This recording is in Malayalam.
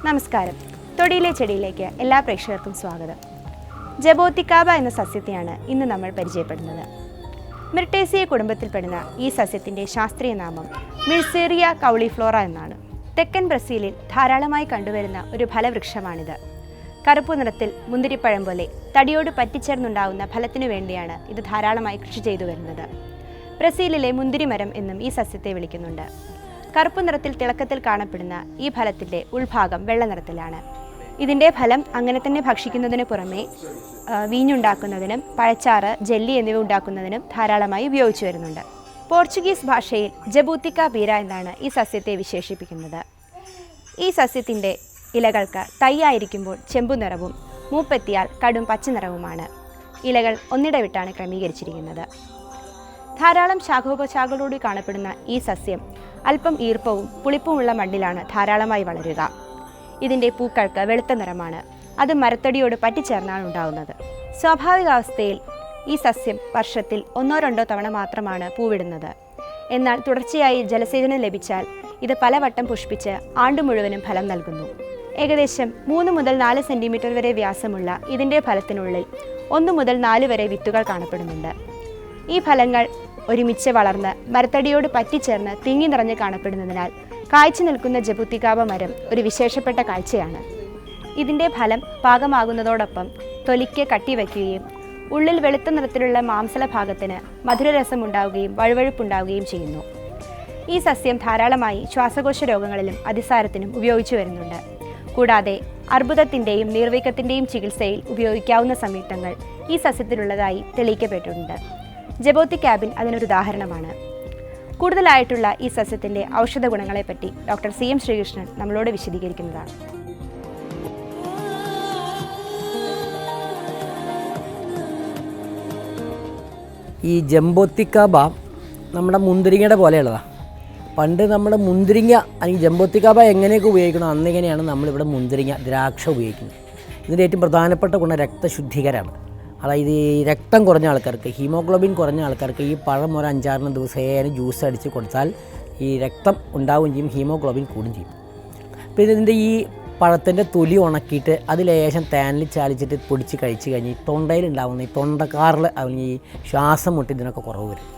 നമസ്കാരം. തൊടിയിലെ ചെടിയിലേക്ക് എല്ലാ പ്രേക്ഷകർക്കും സ്വാഗതം. ജബോത്തിക്കാബ എന്ന സസ്യത്തെയാണ് ഇന്ന് നമ്മൾ പരിചയപ്പെടുന്നത്. മിർട്ടേസിയ കുടുംബത്തിൽപ്പെടുന്ന ഈ സസ്യത്തിൻ്റെ ശാസ്ത്രീയ നാമം മിഴ്സേറിയ കൗളിഫ്ലോറ എന്നാണ്. തെക്കൻ ബ്രസീലിൽ ധാരാളമായി കണ്ടുവരുന്ന ഒരു ഫലവൃക്ഷമാണിത്. കറുപ്പു നിറത്തിൽ മുന്തിരിപ്പഴം പോലെ തടിയോട് പറ്റിച്ചേർന്നുണ്ടാവുന്ന ഫലത്തിനു വേണ്ടിയാണ് ഇത് ധാരാളമായി കൃഷി ചെയ്തു വരുന്നത്. ബ്രസീലിലെ മുന്തിരിമരം എന്നും ഈ സസ്യത്തെ വിളിക്കുന്നുണ്ട്. കറുപ്പ് നിറത്തിൽ തിളക്കത്തിൽ കാണപ്പെടുന്ന ഈ ഫലത്തിൻ്റെ ഉൾഭാഗം വെള്ള നിറത്തിലാണ്. ഇതിൻ്റെ ഫലം അങ്ങനെ തന്നെ ഭക്ഷിക്കുന്നതിന് പുറമെ വീഞ്ഞുണ്ടാക്കുന്നതിനും പഴച്ചാറ്, ജെല്ലി എന്നിവ ഉണ്ടാക്കുന്നതിനും ധാരാളമായി ഉപയോഗിച്ചു വരുന്നുണ്ട്. പോർച്ചുഗീസ് ഭാഷയിൽ ജബൂത്തിക്ക പീര എന്നാണ് ഈ സസ്യത്തെ വിശേഷിപ്പിക്കുന്നത്. ഈ സസ്യത്തിൻ്റെ ഇലകൾക്ക് തൈയായിരിക്കുമ്പോൾ ചെമ്പു നിറവും മൂപ്പെത്തിയാൽ കടും പച്ച നിറവുമാണ്. ഇലകൾ ഒന്നിടവിട്ടാണ് ക്രമീകരിച്ചിരിക്കുന്നത്. ധാരാളം ശാഖോപശാഖകളോട് കാണപ്പെടുന്ന ഈ സസ്യം അല്പം ഈർപ്പവും പുളിപ്പുമുള്ള മണ്ണിലാണ് ധാരാളമായി വളരുക. ഇതിൻ്റെ പൂക്കൾക്ക് വെളുത്ത നിറമാണ്. അത് മരത്തടിയോട് പറ്റിച്ചേർന്നാണ് ഉണ്ടാകുന്നത്. സ്വാഭാവികാവസ്ഥയിൽ ഈ സസ്യം വർഷത്തിൽ 1-2 തവണ മാത്രമാണ് പൂവിടുന്നത്. എന്നാൽ തുടർച്ചയായി ജലസേചനം ലഭിച്ചാൽ ഇത് പലവട്ടം പുഷ്പിച്ച് ആണ്ടു മുഴുവനും ഫലം നൽകുന്നു. ഏകദേശം 3 മുതൽ 4 സെൻറ്റിമീറ്റർ വരെ വ്യാസമുള്ള ഇതിൻ്റെ ഫലത്തിനുള്ളിൽ 1 മുതൽ 4 വരെ വിത്തുകൾ കാണപ്പെടുന്നുണ്ട്. ഈ ഫലങ്ങൾ ഒരുമിച്ച് വളർന്ന് മരത്തടിയോട് പറ്റിച്ചേർന്ന് തിങ്ങി നിറഞ്ഞ് കാണപ്പെടുന്നതിനാൽ കായ്ച്ചു നിൽക്കുന്ന ജബൂത്തിക്കാബ മരം ഒരു വിശേഷപ്പെട്ട കാഴ്ചയാണ്. ഇതിൻ്റെ ഫലം പാകമാകുന്നതോടൊപ്പം തൊലിക്ക് കട്ടിവയ്ക്കുകയും ഉള്ളിൽ വെളുത്ത നിറത്തിലുള്ള മാംസള ഭാഗത്തിന് മധുരരസം ഉണ്ടാവുകയും വഴുവഴുപ്പുണ്ടാവുകയും ചെയ്യുന്നു. ഈ സസ്യം ധാരാളമായി ശ്വാസകോശ രോഗങ്ങളിലും അതിസാരത്തിനും ഉപയോഗിച്ചു വരുന്നുണ്ട്. കൂടാതെ അർബുദത്തിൻ്റെയും നീർവീക്കത്തിൻ്റെയും ചികിത്സയിൽ ഉപയോഗിക്കാവുന്ന സംയുക്തങ്ങൾ ഈ സസ്യത്തിലുള്ളതായി തെളിയിക്കപ്പെട്ടിട്ടുണ്ട്. ജബോത്തിക്കാബിൻ അതിനൊരു ഉദാഹരണമാണ്. കൂടുതലായിട്ടുള്ള ഈ സസ്യത്തിൻ്റെ ഔഷധ ഗുണങ്ങളെപ്പറ്റി ഡോക്ടർ CM ശ്രീകൃഷ്ണൻ നമ്മളോട് വിശദീകരിക്കുന്നതാണ്. ഈ ജംബോത്തിക്കാബ നമ്മുടെ മുന്തിരിങ്ങയുടെ പോലെയുള്ളതാണ്. പണ്ട് നമ്മൾ മുന്തിരിങ്ങ അല്ലെങ്കിൽ ജംബോത്തിക്കാബ എങ്ങനെയൊക്കെ ഉപയോഗിക്കണം അന്നിങ്ങനെയാണ് നമ്മളിവിടെ മുന്തിരിങ്ങ, ദ്രാക്ഷ ഉപയോഗിക്കുന്നത്. ഇതിൻ്റെ ഏറ്റവും പ്രധാനപ്പെട്ട ഗുണം രക്തശുദ്ധീകരമാണ്. അതായത് ഈ രക്തം കുറഞ്ഞ ആൾക്കാർക്ക്, ഹീമോഗ്ലോബിൻ കുറഞ്ഞ ആൾക്കാർക്ക് ഈ പഴം ഒരു 5-6 ദിവസേന ജ്യൂസ് അടിച്ച് കൊടുത്താൽ ഈ രക്തം ഉണ്ടാവുകയും ചെയ്യും, ഹീമോഗ്ലോബിൻ കൂടുകയും ചെയ്യും. പിന്നെ ഇതിൻ്റെ ഈ പഴത്തിൻ്റെ തൊലി ഉണക്കിയിട്ട് അത് ലേശം തേനിൽ ചാലിച്ചിട്ട് പൊടിച്ച് കഴിച്ച് കഴിഞ്ഞ് ഈ തൊണ്ടയിലുണ്ടാവുന്ന ഈ തൊണ്ടക്കാറിൽ അല്ലെങ്കിൽ ഈ ശ്വാസം മുട്ടി ഇതിനൊക്കെ കുറവ് വരും.